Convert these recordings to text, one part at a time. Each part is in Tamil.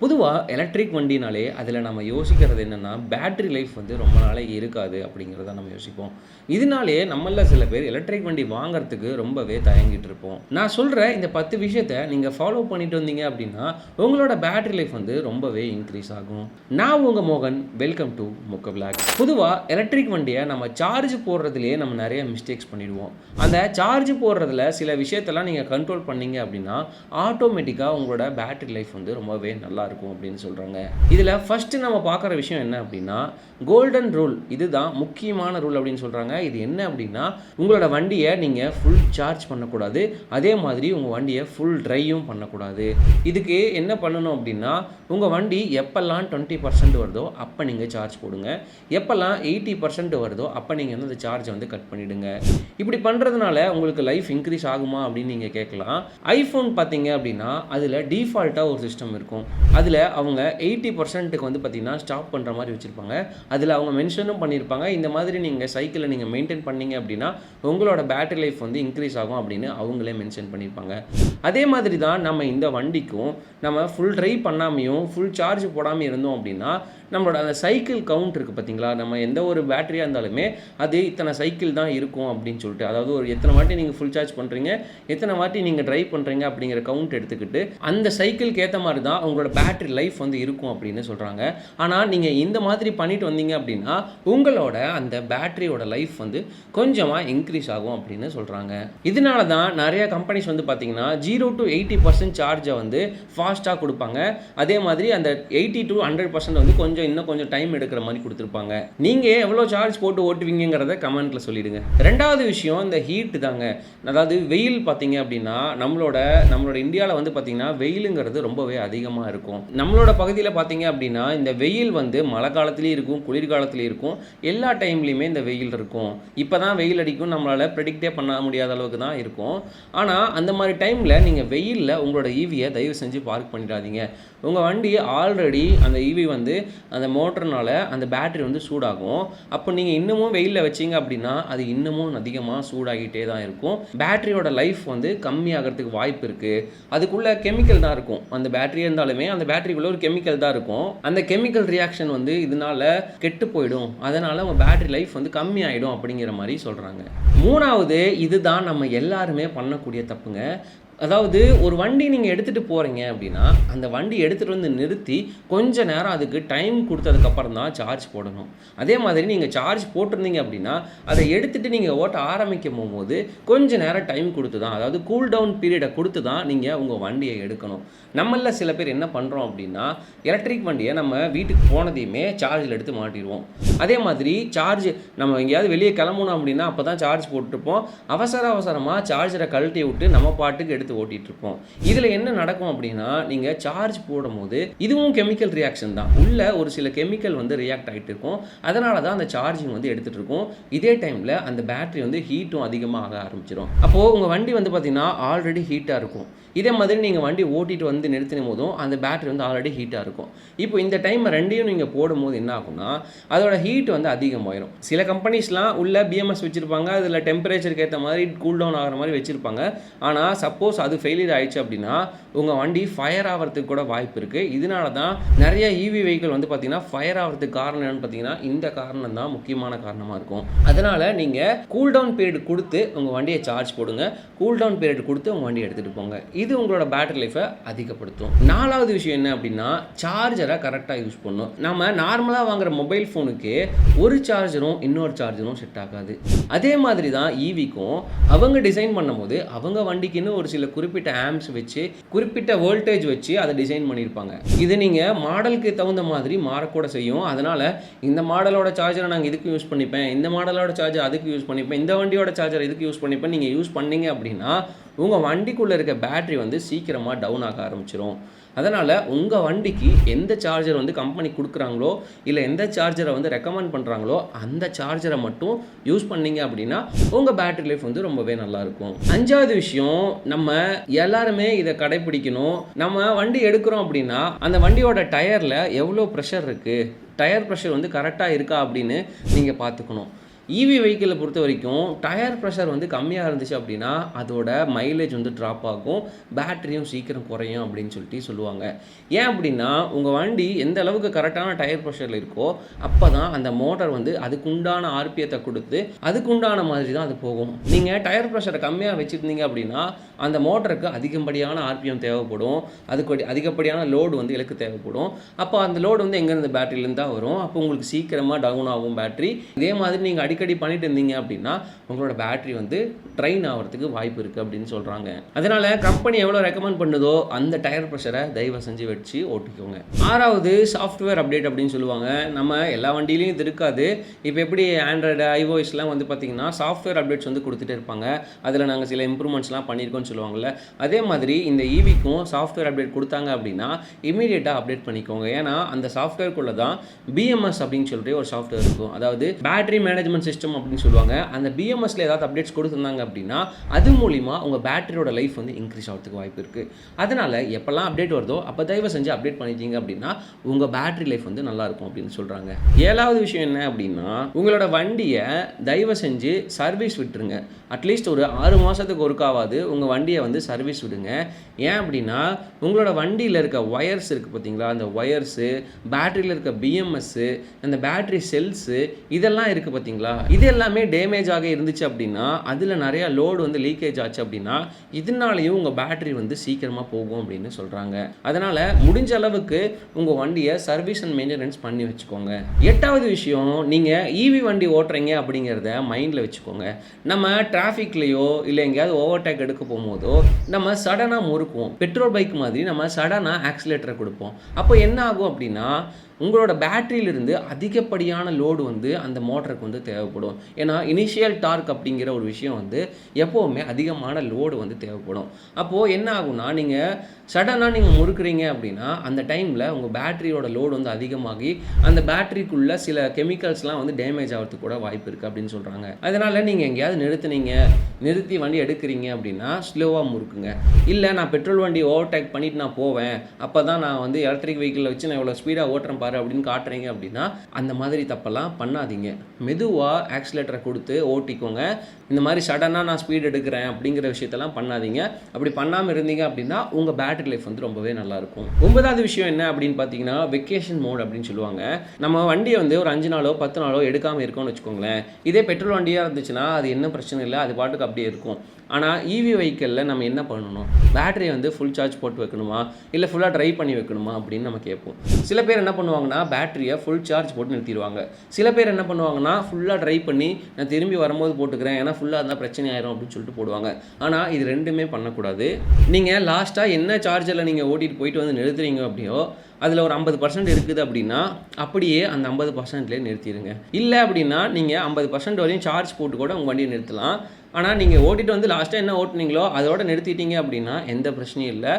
பொதுவா எலக்ட்ரிக் வண்டினாலே, அதில நம்ம யோசிக்கிறது என்னன்னா, பேட்டரி லைஃப் வந்து ரொம்ப நாளைக்கு இருக்காது அப்படிங்கிறத நம்ம யோசிப்போம். இதனாலேயே நம்மள்ல சில பேர் எலக்ட்ரிக் வண்டி வாங்குறதுக்கு ரொம்பவே தயங்கிட்டு இருப்போம். நான் சொல்ற இந்த 10 விஷயத்த நீங்க ஃபாலோ பண்ணிட்டு வந்தீங்க அப்படின்னா, உங்களோட பேட்டரி லைஃப் வந்து ரொம்பவே இன்கிரீஸ் ஆகும். நான் உங்க மோகன். வெல்கம் டூ மொக்க விளாக்ஸ். பொதுவா எலக்ட்ரிக் வண்டிய நம்ம சார்ஜ் போடுறதிலேயே நம்ம நெறைய மிஸ்டேக்ஸ் பண்ணிடுவோம். அந்த சார்ஜ் போடுறதில சில விஷயத்தெல்லாம் நீங்க கண்ட்ரோல் பண்ணீங்க அப்படின்னா, ஆட்டோமேட்டிக்கா உங்களோட பேட்டரி லைஃப் வந்து ரொம்பவே நல்லா இருக்கும் அப்படின்னு சொல்றாங்க. இதுல ஃபர்ஸ்ட் நம்ம பார்க்குற விஷயம் என்ன அப்படின்னா, கோல்டன் ரூல். இதுதான் முக்கியமான ரூல் அப்படின்னு சொல்றாங்க. இது என்ன அப்படின்னா, உங்களோட வண்டிய நீங்க ஃபுல் சார்ஜ் பண்ணக்கூடாது. அதே மாதிரி உங்க வண்டிய ஃபுல் ட்ரையும் பண்ணக்கூடாது. இதுக்கு என்ன பண்ணணும் அப்படின்னா, உங்க வண்டி எப்பல்லாம் 20% வருதோ அப்ப நீங்க சார்ஜ் போடுங்க. எப்பல்லாம் 80% வருதோ அப்ப நீங்க வந்து அந்த சார்ஜ வந்து கட் பண்ணிடுங்க. இப்படி பண்றதுனால உங்களுக்கு லைஃப் இன்கிரீஸ் ஆகுமா அப்படின்னு நீங்க கேட்கலாம். iPhone பார்த்தீங்க அப்படின்னா, அதுல டிஃபால்ட்டா ஒரு சிஸ்டம் இருக்கும். அதில அவங்க 80%க்கு வந்து பார்த்தீங்கன்னா, ஸ்டாப் பண்ற மாரி வச்சிருப்பாங்க. அதில அவங்க மென்ஷனும் பண்ணியிருப்பாங்க. இந்த மாதிரி நீங்க சைக்கிள நீங்க மெயின்டெயின் பண்ணீங்க அப்படின்னா, உங்களோட பேட்டரி லைஃப் வந்து இன்கிரீஸ் ஆகும் அப்படின்னு அவங்களே மென்ஷன் பண்ணியிருப்பாங்க. அதே மாதிரி தான் நம்ம இந்த வண்டிக்கும் நம்ம ஃபுல் ட்ரைவ் பண்ணாமயும், ஃபுல் சார்ஜ் போடாம இருந்தோம் அப்படின்னா, நம்மளோட அந்த சைக்கிள் கவுண்ட் இருக்கு பார்த்தீங்களா? நம்ம எந்த ஒரு பேட்டரியா இருந்தாலுமே, அது இத்தன சைக்கிள் தான் இருக்கும் அப்படின்னு சொல்லிட்டு, அதாவது ஒரு எத்தன வாட்டி நீங்க ஃபுல் சார்ஜ் பண்றீங்க, எத்தன வாட்டி நீங்க டிரைவ் பண்றீங்க அப்படிங்கிற கவுண்ட் எடுத்துக்கிட்டு, அந்த சைக்கிள்க்கு ஏத்த மாரி தான் உங்களோட பேட்டரி லைஃப் வந்து இருக்கும் அப்படின்னு சொல்றாங்க. ஆனா, நீங்க இந்த மாதிரி பண்ணிட்டு வந்தீங்க அப்படின்னா, உங்களோட அந்த பேட்டரியோட லைஃப் வந்து கொஞ்சமா இன்கிரீஸ் ஆகும் அப்படின்னு சொல்றாங்க. இதனால தான் நெறைய கம்பெனிஸ் வந்து பார்த்தீங்கன்னா, 0 to 80% சார்ஜ வந்து ஃபாஸ்ட்டா குடுப்பாங்க. அதே மாதிரி அந்த 80 to 100% வந்து இன்னும் கொஞ்சம் டைம் எடுக்கிற மாரி குடுத்திருப்பாங்க. நீங்க எவ்வளோ சார்ஜ் போட்டு ஓட்டுவீங்கங்கிறத கமெண்ட்ல சொல்லிடுங்க. 2வது விஷயம் இந்த ஹீட் தாங்க. அதாவது வெயில் பார்த்தீங்க அப்படின்னா, நம்மளோட இந்தியால வந்து பார்த்தீங்கன்னா, வெயிலுங்கிறது ரொம்பவே அதிகமா இருக்கும். நம்மளோட பகுதியில பார்த்தீங்க அப்படின்னா, இந்த வெயில் வந்து மழை காலத்திலயும் இருக்கும், குளிர்காலத்திலயும் இருக்கும். எல்லா டைம்லயுமே இந்த வெயில் இருக்கும். இப்ப தான் வெயில் அடிக்கும் நம்மளால பிரெடிக்ட்டே பண்ண முடியாத அளவுக்கு தான் இருக்கும். ஆனா, அந்த மாரி டைம்ல நீங்க வெயில்ல உங்களோட ஈவிய தயவு செஞ்சு பார்க் பண்ணிடாதீங்க. உங்க வண்டி ஆல்ரெடி அந்த ஈவி வந்து அந்த மோட்டர்னால அந்த பேட்டரி வந்து சூடாகும். அப்போ நீங்க இன்னமும் வெயில்ல வச்சீங்க அப்படின்னா, அது இன்னமும் அதிகமா சூடாகிட்டே தான் இருக்கும். பேட்டரியோட லைஃப் வந்து கம்மியாகறதுக்கு வாய்ப்பு இருக்கு. அதுக்குள்ள கெமிக்கல் தான் இருக்கும். அந்த பேட்டரியா இருந்தாலுமே அந்த பேட்டரிக்குள்ள ஒரு கெமிக்கல் தான் இருக்கும். அந்த கெமிக்கல் ரியாக்ஷன் வந்து இதனால கெட்டு போயிடும். அதனால உங்க பேட்டரி லைஃப் வந்து கம்மியாயிடும் அப்படிங்கிற மாரி சொல்றாங்க. 3வது இதுதான் நம்ம எல்லாருமே பண்ணக்கூடிய தப்புங்க. அதாவது ஒரு வண்டி நீங்க எடுத்துட்டு போறீங்க அப்படின்னா, அந்த வண்டி எடுத்துட்டு வந்து நிறுத்தி, கொஞ்ச நேரம் அதுக்கு டைம் குடுத்ததுக்கு அப்புறம் தான் சார்ஜ் போடணும். அதே மாதிரி நீங்க சார்ஜ் போட்டிருந்தீங்க அப்படின்னா, அத எடுத்துட்டு நீங்க ஓட்ட ஆரம்பிக்கும் போம்போது, கொஞ்ச நேரம் டைம் குடுத்து தான், அதாவது கூல் டவுன் பீரியட குடுத்து தான் நீங்க உங்க வண்டிய எடுக்கணும். நம்மள்ல சில பேர் என்ன பண்றோம் அப்படின்னா, எலக்ட்ரிக் வண்டிய நம்ம வீட்டுக்கு போனதையுமே சார்ஜ்ல எடுத்து மாட்டிருவோம். அதே மாதிரி சார்ஜ் நம்ம எங்கேயாவது வெளிய கிளம்பணும் அப்படின்னா, அப்பதான் சார்ஜ் போட்டுருப்போம். அவசரமா சார்ஜர கழட்டி விட்டு நம்ம பாட்டுக்கு எடுத்து ஓட்டிட்டு இருப்போம். இதுல என்ன நடக்கும் அப்படின்னா, நீங்க சார்ஜ் போடும்போது இதுவும் கெமிக்கல் ரியாக்ஷன் தான். உள்ள ஒரு சில கெமிக்கல் வந்து ரியாக்ட் ஆயிட்டு இருக்கும். அதனால தான் அந்த சார்ஜிங் வந்து எடுத்துட்டு இருக்கும். இதே டைம்ல அந்த பேட்டரி வந்து ஹீட்டும் அதிகமா ஆக ஆரம்பிச்சிரும். அப்போ உங்க வண்டி வந்து பார்த்தீங்கன்னா, ஆல்ரெடி ஹீட்டா இருக்கும். இதே மாதிரி நீங்க வண்டி ஓட்டிட்டு வந்து நிறுத்தின போதும் அந்த பேட்டரி வந்து ஆல்ரெடி ஹீட்டா இருக்கும். இப்போ இந்த டைம் 2யும் நீங்க போடும்போது என்ன ஆகும்னா, அதோட ஹீட் வந்து அதிகமாயிரும். சில கம்பெனிஸ்லாம் உள்ள BMS வச்சிருப்பாங்க. அதுல டெம்பரேச்சருக்கு ஏத்த மாதிரி கூல் டவுன் ஆகுற மாதிரி வச்சிருப்பாங்க. ஆனா சப்போஸ் அது ஃபெயிலியர் ஆயிடுச்சு அப்படின்னா, உங்க வண்டி ஃபயர் ஆவறதுக்கு கூட வாய்ப்பு இருக்கு. இதனால தான் நெறைய EV வெஹிக்கிள் வந்து பார்த்தீங்கன்னா, ஃபயர் ஆவறதுக்கு காரணம் என்னன்னு பார்த்தீங்கன்னா, இந்த காரணம் தான் முக்கியமான காரணமா இருக்கும். அதனால நீங்க கூல் டவுன் பீரியட் குடுத்து உங்க வண்டிய சார்ஜ் போடுங்க. கூல் டவுன் பீரியட் குடுத்து உங்க வண்டிய எடுத்துட்டு போங்க. இது உங்களோட பேட்டரி லைஃப அதிகப்படுத்தும். 4வது விஷயம் என்ன அப்படின்னா, சார்ஜர கரெக்ட்டா யூஸ் பண்ணணும். நம்ம நார்மலா வாங்குற மொபைல் ஃபோனுக்கு ஒரு சார்ஜரும் இன்னொரு சார்ஜரும் செட் ஆகாது. அதே மாதிரி தான் EVக்கும் அவங்க டிசைன் பண்ணும்போது, அவங்க வண்டிக்குன்னு ஒரு சில குறிப்பிட்ட ஆம்ப்ஸ் வச்சு, குறிப்பிட்ட வோல்டேஜ் வச்சு அத டிசைன் பண்ணியிருப்பாங்க. இது நீங்க மாடலுக்கு தகுந்த மாதிரி மாறக்கூட செய்யும். அதனால இந்த மாடலோட சார்ஜர நாங்க இதுக்கு யூஸ் பண்ணிப்பேன். இந்த மாடலோட சார்ஜர் அதுக்கு யூஸ் பண்ணிப்பேன். இந்த வண்டியோட சார்ஜர் இதுக்கு யூஸ் பண்ணிப்பேன். நீங்க யூஸ் பண்ணீங்க அப்படின்னா, உங்க வண்டிக்குள்ள இருக்க பேட்டரி வந்து சீக்கிரமா டவுன் ஆக ஆரம்பிச்சிரும். அதனால உங்க வண்டிக்கு எந்த சார்ஜர் வந்து கம்பெனி குடுக்குறாங்களோ, இல்ல எந்த சார்ஜர வந்து ரெக்கமெண்ட் பண்றாங்களோ, அந்த சார்ஜர மட்டும் யூஸ் பண்ணீங்க அப்படின்னா, உங்க பேட்டரி லைஃப் வந்து ரொம்பவே நல்லா இருக்கும். 5வது விஷயம், நம்ம எல்லாருமே இத கடைபிடிக்கணும். நம்ம வண்டி எடுக்கிறோம் அப்படின்னா, அந்த வண்டியோட டயர்ல எவ்வளோ பிரஷர் இருக்கு, டயர் பிரஷர் வந்து கரெக்ட்டா இருக்கா அப்படின்னு நீங்க பார்த்துக்கணும். ஈவி வெஹிக்கிளை பொறுத்த வரைக்கும் டயர் ப்ரெஷர் வந்து கம்மியாக இருந்துச்சு அப்படின்னா அதோட மைலேஜ் வந்து ட்ராப் ஆகும், பேட்டரியும் சீக்கிரம் குறையும் அப்படின்னு சொல்லிட்டு சொல்லுவாங்க. ஏன் அப்படின்னா உங்கள் வண்டி எந்த அளவுக்கு கரெக்டான டயர் ப்ரெஷரில் இருக்கோ அப்போ தான் அந்த மோட்டார் வந்து அதுக்குண்டான ஆர்பிஎத்தை கொடுத்து அதுக்குண்டான மாதிரி தான் அது போகும். நீங்கள் டயர் ப்ரெஷரை கம்மியாக வச்சுருந்தீங்க அப்படின்னா அந்த மோட்டருக்கு அதிகப்படியான ஆர்பிஎம் தேவைப்படும், அதுக்கு அதிகப்படியான லோடு வந்து இலக்கு தேவைப்படும். அப்போ அந்த லோடு வந்து எங்கேருந்து பேட்டரியிலேருந்து தான் வரும். அப்போ உங்களுக்கு சீக்கிரமாக டவுன் ஆகும் பேட்டரி. இதே மாதிரி நீங்கள் அடிக்கடி பண்ணிட்டு இருந்தீங்க அப்படின்னா உங்களோட பேட்டரி வந்து ட்ரைன் ஆகிறதுக்கு வாய்ப்பு இருக்குது அப்படின்னு சொல்கிறாங்க. அதனால் கம்பெனி எவ்வளோ ரெக்கமெண்ட் பண்ணுதோ அந்த டயர் ப்ரெஷரை தயவு செஞ்சு வச்சு ஓட்டிக்கோங்க. 6வது சாஃப்ட்வேர் அப்டேட் அப்படின்னு சொல்லுவாங்க. நம்ம எல்லா வண்டியிலையும் இது இருக்காது. இப்போ எப்படி ஆண்ட்ராய்டு ஐஓஎஸ்லாம் வந்து பார்த்திங்கன்னா சாஃப்ட்வேர் அப்டேட்ஸ் வந்து கொடுத்துட்டே இருப்பாங்க. அதில் நாங்கள் சில இம்ப்ரூவ்மெண்ட்ஸ்லாம் பண்ணியிருக்கோம்னு சொல்லுவாங்கள்ல, அதே மாதிரி இந்த ஈவிக்கும் சாஃப்ட்வேர் அப்டேட் கொடுத்தாங்க அப்படின்னா இமீடியட்டாக அப்டேட் பண்ணிக்கோங்க. ஏன்னா அந்த சாஃப்ட்வேர்க்குள்ளே தான் பிஎம்எஸ் அப்படின்னு சொல்லிட்டு ஒரு சாஃப்ட்வேர் இருக்கும். அதாவது பேட்டரி மேனேஜ்மெண்ட் சிஸ்டம் அப்படின்னு சொல்லுவாங்க. அந்த பிஎம்எஸ்ல ஏதாவது அப்டேட்ஸ் கொடுத்துருந்தாங்க அப்படின்னா அது மூலிமா உங்கள் பேட்டரியோட லைஃப் வந்து இன்க்ரீஸ் ஆகிறதுக்கு வாய்ப்பு இருக்குது. அதனால் எப்போல்லாம் அப்டேட் வருதோ அப்போ தயவு செஞ்சு அப்டேட் பண்ணிட்டீங்க அப்படின்னா உங்கள் பேட்டரி லைஃப் வந்து நல்லாயிருக்கும் அப்படின்னு சொல்கிறாங்க. 7வது விஷயம் என்ன அப்படின்னா உங்களோட வண்டியை தயவு செஞ்சு சர்வீஸ் விட்டுருங்க. அட்லீஸ்ட் ஒரு 6 மாதத்துக்கு ஒருக்காவது உங்கள் வண்டியை வந்து சர்வீஸ் விடுங்க. ஏன் அப்படின்னா உங்களோட வண்டியில் இருக்க ஒயர்ஸ் இருக்குது பார்த்தீங்களா, அந்த ஒயர்ஸு, பேட்டரியில் இருக்க பிஎம்எஸ்ஸு, அந்த பேட்டரி செல்ஸு இதெல்லாம் இருக்குது பார்த்தீங்களா, இது எல்லாமே டேமேஜ் ஆக இருந்துச்சு அப்படின்னா அதில் நிறையா லோடு வந்து லீக்கேஜ் ஆச்சு அப்படின்னா இதனாலையும் உங்கள் பேட்டரி வந்து சீக்கிரமாக போகும் அப்படின்னு சொல்கிறாங்க. அதனால் முடிஞ்ச அளவுக்கு உங்கள் வண்டியை சர்வீஸ் அண்ட் மெயின்டெனன்ஸ் பண்ணி வச்சுக்கோங்க. 8வது விஷயம், நீங்கள் ஈவி வண்டி ஓட்டுறீங்க அப்படிங்கிறத மைண்டில் வச்சுக்கோங்க. நம்ம டிராஃபிக்லேயோ இல்லை எங்கேயாவது ஓவர்டேக் எடுக்க போகும்போதோ நம்ம சடனாக முறுக்குவோம். பெட்ரோல் பைக் மாதிரி நம்ம சடனாக ஆக்சிலேட்டரை கொடுப்போம். அப்போ என்ன ஆகும் அப்படின்னா உங்களோட பேட்டரியிலிருந்து அதிகப்படியான லோடு வந்து அந்த மோட்டருக்கு வந்து தேவைப்படும். ஏன்னா இனிஷியல் டார்க் அப்படிங்கிற ஒரு விஷயம் வந்து எப்போவுமே அதிகமான லோடு வந்து தேவைப்படும். அப்போது என்ன ஆகும்னா நீங்கள் சடனாக நீங்கள் முறுக்குறீங்க அப்படின்னா அந்த டைமில் உங்கள் பேட்டரியோட லோடு வந்து அதிகமாகி அந்த பேட்டரிக்குள்ளே சில கெமிக்கல்ஸ்லாம் வந்து டேமேஜ் ஆகிறதுக்கு கூட வாய்ப்பு இருக்குது அப்படின்னு சொல்கிறாங்க. அதனால் நீங்கள் எங்கேயாவது நிறுத்தி வண்டி எடுக்கிறீங்க அப்படின்னா ஸ்லோவாக முறுக்குங்க. இல்லை நான் பெட்ரோல் வண்டி ஓவர்டேக் பண்ணிவிட்டு நான் போவேன், அப்போ தான் நான் வந்து எலக்ட்ரிக் வெஹிக்கிளில் வச்சு நான் இவ்வளோ ஸ்பீடாக ஓட்டுறேன் பாரு அப்படின்னு காட்டுறீங்க அப்படின்னா அந்த மாதிரி தப்பெல்லாம் பண்ணாதீங்க. மெதுவாக ஆக்சிலேட்டரை கொடுத்து ஓட்டிக்கோங்க. இந்த மாதிரி சடனாக நான் ஸ்பீட் எடுக்கிறேன் அப்படிங்கிற விஷயத்தெல்லாம் பண்ணாதீங்க. அப்படி பண்ணாமல் இருந்தீங்க அப்படின்னா உங்கள் பேட்டரி லைஃப் வந்து ரொம்பவே நல்லாயிருக்கும். 9வது விஷயம் என்ன அப்படின்னு பார்த்தீங்கன்னா வெக்கேஷன் மோட் அப்படின்னு சொல்லுவாங்க. நம்ம வண்டியை வந்து ஒரு 5 நாளோ 10 நாளோ எடுக்காமல் இருக்கோம்னு வச்சுக்கோங்களேன். இதே பெட்ரோல் வண்டியாக இருந்துச்சுன்னா அது என்ன பிரச்சனை இல்லை, அது பாட்டுக்கு அப்படியே இருக்கும். ஆனால் ஈவி வெஹிக்கிளில் நம்ம என்ன பண்ணணும், பேட்டரியை வந்து ஃபுல் சார்ஜ் போட்டு வைக்கணுமா இல்லை ஃபுல்லாக ட்ரை பண்ணி வைக்கணுமா அப்படின்னு நம்ம கேட்போம். சில பேர் என்ன பண்ணுவாங்கன்னா பேட்டரியை ஃபுல் சார்ஜ் போட்டு நிறுத்திடுவாங்க. சில பேர் என்ன பண்ணுவாங்கன்னா ஃபுல்லாக ட்ரை பண்ணி நான் திரும்பி வரும்போது போட்டுக்கிறேன், ஏன்னா ஃபுல்லாக இருந்தால் பிரச்சனை ஆயிரும் அப்படின்னு சொல்லிட்டு போடுவாங்க. ஆனால் இது ரெண்டுமே பண்ணக்கூடாது. நீங்கள் லாஸ்ட்டாக என்ன சார்ஜரில் நீங்கள் ஓட்டிகிட்டு போயிட்டு வந்து நிறுத்துறீங்க அப்படியோ அதில் ஒரு 50% இருக்குது அப்படின்னா அப்படியே அந்த 50%லேயே நிறுத்திடுங்க. இல்லை அப்படின்னா நீங்கள் 50% வரையும் சார்ஜ் போட்டு கூட உங்கள் வண்டியை நிறுத்தலாம். ஆனால் நீங்கள் ஓட்டிகிட்டு வந்து லாஸ்ட்டாக என்ன ஓட்டுனீங்களோ அதோட நிறுத்திட்டீங்க அப்படின்னா எந்த பிரச்சனையும் இல்லை.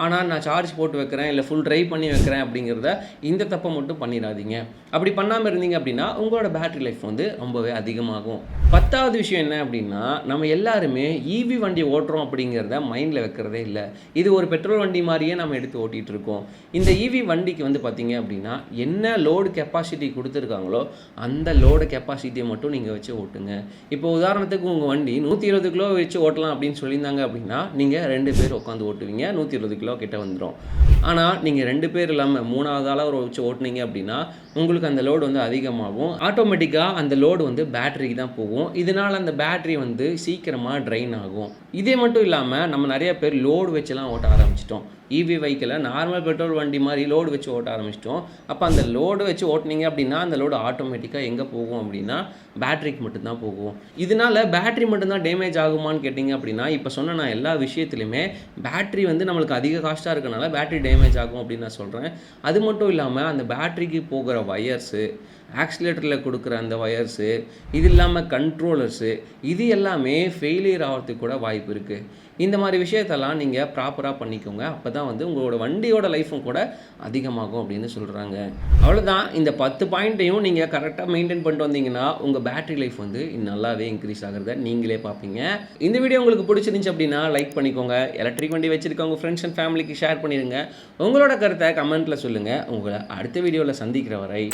ஆனால் நான் சார்ஜ் போட்டு வைக்கிறேன் இல்லை ஃபுல் ட்ரை பண்ணி வைக்கிறேன் அப்படிங்கிறத இந்த தப்பை மட்டும் பண்ணிடாதீங்க. அப்படி பண்ணாமல் இருந்தீங்க அப்படின்னா உங்களோட பேட்டரி லைஃப் வந்து ரொம்பவே அதிகமாகும். 10வது விஷயம் என்ன அப்படின்னா நம்ம எல்லாருமே ஈவி வண்டி ஓட்டுறோம் அப்படிங்கிறத மைண்டில் வைக்கிறதே இல்லை. இது ஒரு பெட்ரோல் வண்டி மாதிரியே நம்ம எடுத்து ஓட்டிகிட்டு இருக்கோம். இந்த ஈவி வண்டிக்கு வந்து பார்த்தீங்க அப்படின்னா என்ன லோடு கெப்பாசிட்டி கொடுத்துருக்காங்களோ அந்த லோடு கெப்பாசிட்டியை மட்டும் நீங்கள் வச்சு ஓட்டுங்க. இப்போ உதாரணத்துக்கு உங்கள் வண்டி 120 கிலோ வச்சு ஓட்டலாம் அப்படின்னு சொல்லியிருந்தாங்க அப்படின்னா நீங்கள் 2 பேர் உட்காந்து ஓட்டுவீங்க, 120 கிலோ கிட்ட வந்துடும். ஆனால் நீங்கள் 2 பேர் இல்லாமல் 3வது ஆளாக வச்சு ஓட்டுனீங்க அப்படின்னா உங்களுக்கு அந்த லோடு வந்து அதிகமாகும். ஆட்டோமேட்டிக்காக அந்த லோடு வந்து பேட்டரிக்கு தான் போகும். இதனால் அந்த பேட்டரி வந்து சீக்கிரமாக ட்ரைன் ஆகும். இதே மட்டும் இல்லாமல் நம்ம நிறைய பேர் லோடு வச்சுலாம் ஓட்ட ஆரம்பிச்சிட்டோம். ஈவி வெஹிக்கிளை நார்மல் பெட்ரோல் வண்டி மாதிரி லோடு வச்சு ஓட்ட ஆரம்பிச்சிட்டோம். அப்போ அந்த லோடு வச்சு ஓட்டினீங்க அப்படின்னா அந்த லோடு ஆட்டோமேட்டிக்காக எங்கே போகும் அப்படின்னா பேட்டரிக்கு மட்டும்தான் போகும். இதனால் பேட்டரி மட்டும்தான் டேமேஜ் ஆகுமான்னு கேட்டிங்க அப்படின்னா இப்போ சொன்ன நான் எல்லா விஷயத்துலையுமே பேட்டரி வந்து நம்மளுக்கு அதிக காஸ்ட்டாக இருக்கனால பேட்டரி டேமேஜ் ஆகும் அப்படின்னு நான் சொல்கிறேன். அது மட்டும் இல்லாமல் அந்த பேட்டரிக்கு போகிற வயர்ஸு, ஆக்சிலேட்டரில் கொடுக்குற அந்த வயர்ஸு, இது இல்லாமல் கண்ட்ரோலர்ஸு, இது எல்லாமே ஃபெயிலியர் ஆகிறதுக்கு கூட வாய்ப்பு இருக்குது. இந்த மாதிரி விஷயத்தெல்லாம் நீங்கள் ப்ராப்பராக பண்ணிக்கோங்க. அப்போ தான் வந்து உங்களோட வண்டியோட லைஃப்பும் கூட அதிகமாகும் அப்படின்னு சொல்கிறாங்க. அவ்வளோதான். இந்த 10 பாயிண்ட்டையும் நீங்கள் கரெக்டாக மெயின்டைன் பண்ணிட்டு வந்தீங்கன்னா உங்கள் பேட்டரி லைஃப் வந்து நல்லாவே இன்க்ரீஸ் ஆகிறத நீங்களே பார்ப்பீங்க. இந்த வீடியோ உங்களுக்கு பிடிச்சிருந்துச்சு அப்படின்னா லைக் பண்ணிக்கோங்க. எலக்ட்ரிக் வண்டி வச்சுருக்கவங்க ஃப்ரெண்ட்ஸ் அண்ட் ஃபேமிலிக்கு ஷேர் பண்ணிடுங்க. உங்களோட கருத்தை கமெண்ட்டில் சொல்லுங்கள். உங்களை அடுத்த வீடியோவில் சந்திக்கிற வரை